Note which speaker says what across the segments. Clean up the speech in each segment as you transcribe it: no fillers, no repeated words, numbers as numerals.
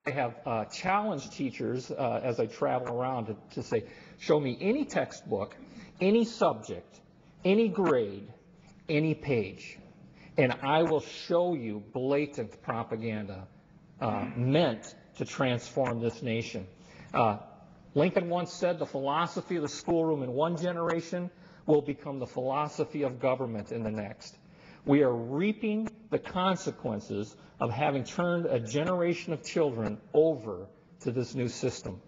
Speaker 1: I have challenged teachers as I travel around to say, show me any textbook, any subject, any grade, any page, and I will show you blatant propaganda meant to transform this nation. Lincoln once said the philosophy of the schoolroom in one generation will become the philosophy of government in the next. We are reaping the consequences of having turned a generation of children over to this new system.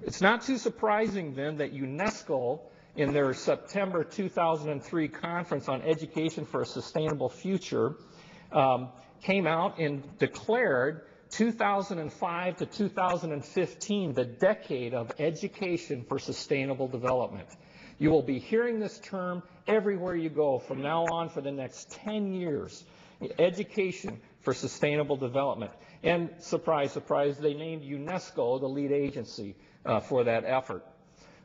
Speaker 1: It's not too surprising then that UNESCO, in their September 2003 conference on education for a sustainable future, came out and declared 2005 to 2015 the decade of education for sustainable development. You will be hearing this term everywhere you go from now on for the next 10 years. Education for sustainable development. And surprise, surprise, they named UNESCO the lead agency for that effort,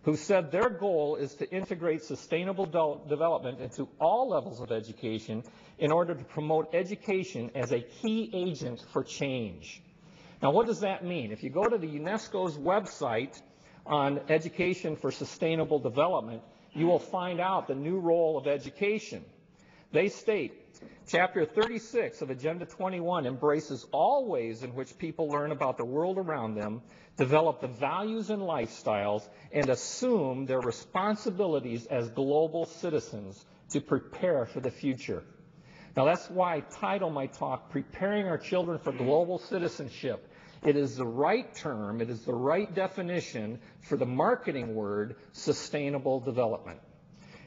Speaker 1: who said their goal is to integrate sustainable development into all levels of education in order to promote education as a key agent for change. Now, what does that mean? If you go to the UNESCO's website on education for sustainable development, you will find out the new role of education. They state, Chapter 36 of Agenda 21 embraces all ways in which people learn about the world around them, develop the values and lifestyles, and assume their responsibilities as global citizens to prepare for the future. Now, that's why I title my talk, Preparing Our Children for Global Citizenship. It is the right term, it is the right definition for the marketing word, sustainable development.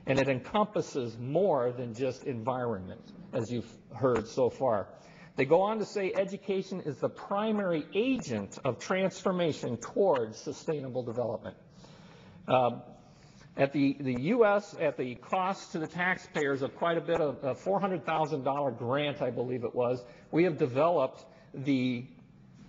Speaker 1: And it encompasses more than just environment, as you've heard so far. They go on to say education is the primary agent of transformation towards sustainable development. At the U.S., at the cost to the taxpayers of quite a bit of a $400,000 grant, I believe it was, we have developed the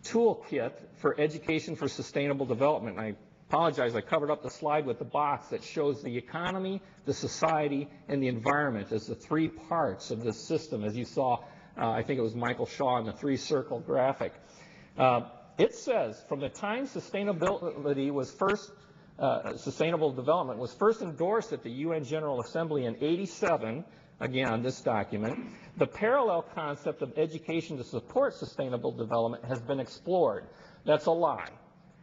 Speaker 1: toolkit for education for sustainable development. And I apologize, I covered up the slide with the box that shows the economy, the society, and the environment as the three parts of this system, as you saw, I think it was Michael Shaw in the three-circle graphic. It says, from the time sustainability was first, sustainable development was first endorsed at the UN General Assembly in '87, again, this document, the parallel concept of education to support sustainable development has been explored. That's a lie.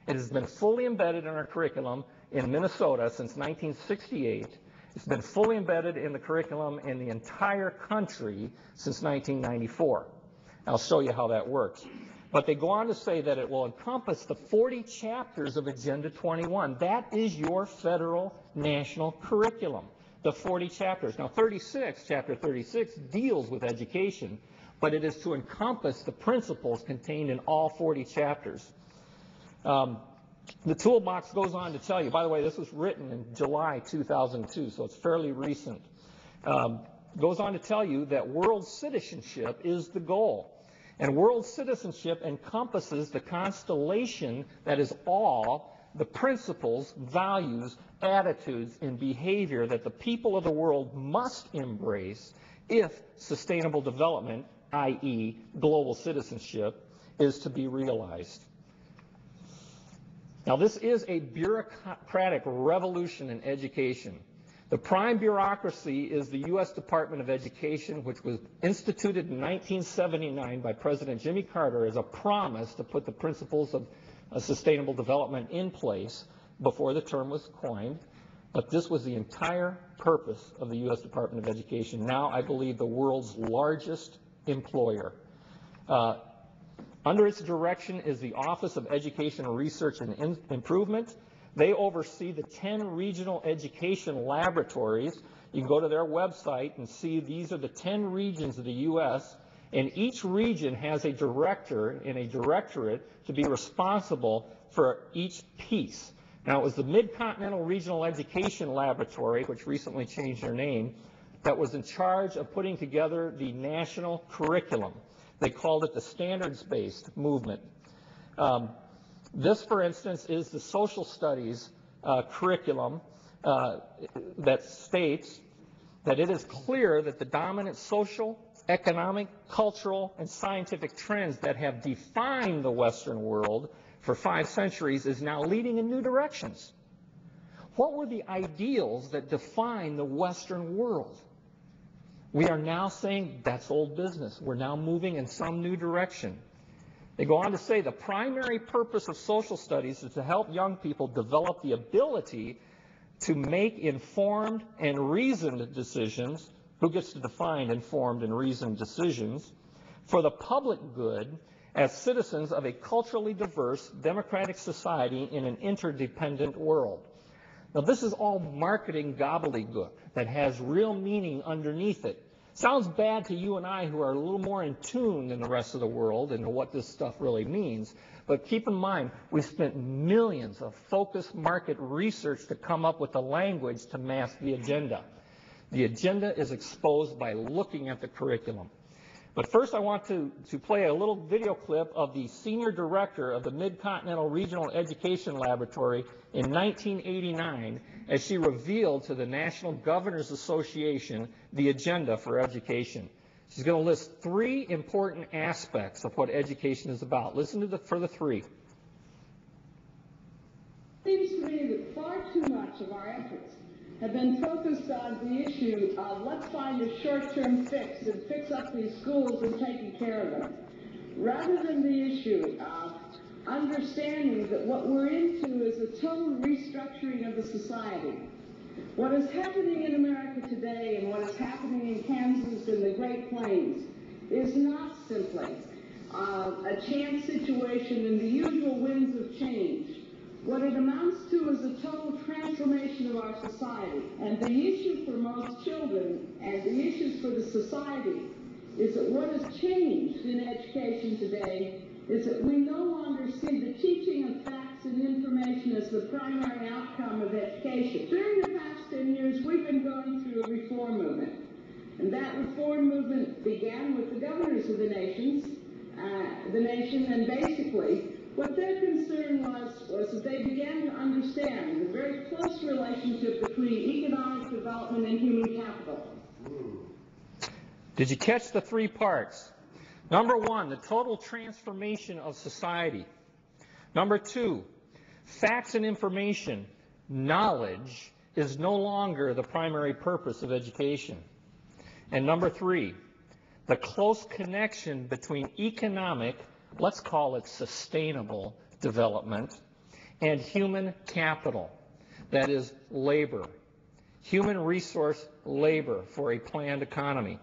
Speaker 1: It has been fully embedded in our curriculum in Minnesota since 1968. It's been fully embedded in the curriculum in the entire country since 1994. I'll show you how that works. But they go on to say that it will encompass the 40 chapters of Agenda 21. That is your federal national curriculum, the 40 chapters. Now, Chapter 36 deals with education, but it is to encompass the principles contained in all 40 chapters. The toolbox goes on to tell you, by the way, this was written in July 2002, so it's fairly recent. Goes on to tell you that world citizenship is the goal. And world citizenship encompasses the constellation that is all the principles, values, attitudes, and behavior that the people of the world must embrace if sustainable development, i.e. global citizenship, is to be realized. Now, this is a bureaucratic revolution in education. The prime bureaucracy is the U.S. Department of Education, which was instituted in 1979 by President Jimmy Carter as a promise to put the principles of sustainable development in place before the term was coined. But this was the entire purpose of the U.S. Department of Education, now I believe the world's largest employer. Under its direction is the Office of Education Research and Improvement. They oversee the 10 regional education laboratories. You can go to their website and see these are the 10 regions of the U.S., and each region has a director and a directorate to be responsible for each piece. Now, it was the Mid-Continental Regional Education Laboratory, which recently changed their name, that was in charge of putting together the national curriculum. They called it the standards-based movement. This, for instance, is the social studies curriculum that states that it is clear that the dominant social, economic, cultural, and scientific trends that have defined the Western world for 5 centuries is now leading in new directions. What were the ideals that define the Western world? We are now saying that's old business. We're now moving in some new direction. They go on to say the primary purpose of social studies is to help young people develop the ability to make informed and reasoned decisions. Who gets to define informed and reasoned decisions? For the public good as citizens of a culturally diverse, democratic society in an interdependent world. Now, this is all marketing gobbledygook that has real meaning underneath it. Sounds bad to you and I who are a little more in tune than the rest of the world into what this stuff really means. But keep in mind, we spent millions of focused market research to come up with the language to mask the agenda. The agenda is exposed by looking at the curriculum. But first I want to play a little video clip of the senior director of the Mid-Continental Regional Education Laboratory in 1989 as she revealed to the National Governors Association the agenda for education. She's going to list 3 important aspects of what education is about. Listen to for the 3.
Speaker 2: It seems to me that far too much of our efforts have been focused on the issue of let's find a short-term fix and fix up these schools and taking care of them, rather than the issue of understanding that what we're into is a total restructuring of the society. What is happening in America today and what is happening in Kansas and the Great Plains is not simply a chance situation in the usual winds of change. What it amounts to is a total transformation of our society. And the issue for most children and the issues for the society is that what has changed in education today is that we no longer see the teaching of facts and information as the primary outcome of education. During the past 10 years, we've been going through a reform movement. And that reform movement began with the governors of the nation, and basically what their concern was that they began to understand the very close relationship between economic development and human capital.
Speaker 1: Did you catch the 3 parts? Number 1, the total transformation of society. Number 2, facts and information, knowledge, is no longer the primary purpose of education. And number 3, the close connection between economic, let's call it sustainable development, and human capital, that is labor, human resource labor for a planned economy.